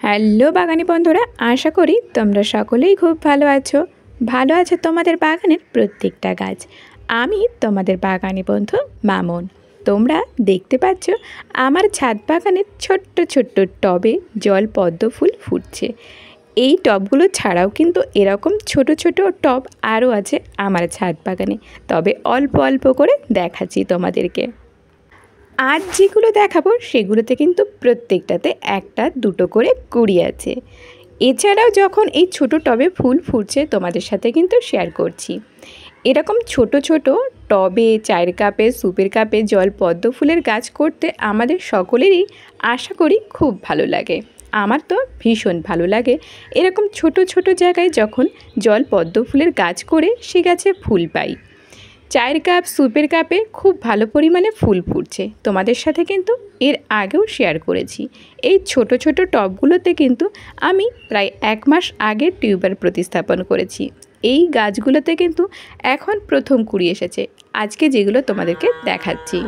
Hello বাগানি বন্ধুরা, আশা করি তোমরা সকলেই খুব ভালো আছো। ভালো আছে তোমাদের বাগানের প্রত্যেকটা গাছ। আমি তোমাদের বাগানি বন্ধু মামুন। তোমরা দেখতে পাচ্ছ আমার ছাদ বাগানের ছোট্ট ছোট্ট টবে জল পদ্ম ফুল ফুটছে। এই টবগুলো ছাড়াও কিন্তু এরকম ছোট ছোট টব আরও আছে আমার ছাদ বাগানে, তবে অল্প অল্প করে দেখাচ্ছি তোমাদেরকে। আজ যেগুলো দেখাবো সেগুলোতে কিন্তু প্রত্যেকটাতে একটা দুটো করে কুড়ি আছে। এছাড়াও যখন এই ছোট টবে ফুল ফুটছে তোমাদের সাথে কিন্তু শেয়ার করছি। এরকম ছোট ছোট টবে, চায়ের কাপে, সুপের কাপে জল পদ্ম ফুলের গাছ করতে আমাদের সকলেরই আশা করি খুব ভালো লাগে। আমার তো ভীষণ ভালো লাগে এরকম ছোট ছোট জায়গায় যখন জল পদ্ম ফুলের গাছ করে সে গাছে ফুল পাই। চায়ের কাপ, সুপের কাপে খুব ভালো পরিমাণে ফুল ফুটছে। তোমাদের সাথে কিন্তু এর আগেও শেয়ার করেছি। এই ছোট ছোট টবগুলোতে কিন্তু আমি প্রায় 1 মাস আগে টিউবার প্রতিস্থাপন করেছি। এই গাছগুলোতে কিন্তু এখন প্রথম কুড়ি এসেছে, আজকে যেগুলো তোমাদেরকে দেখাচ্ছি।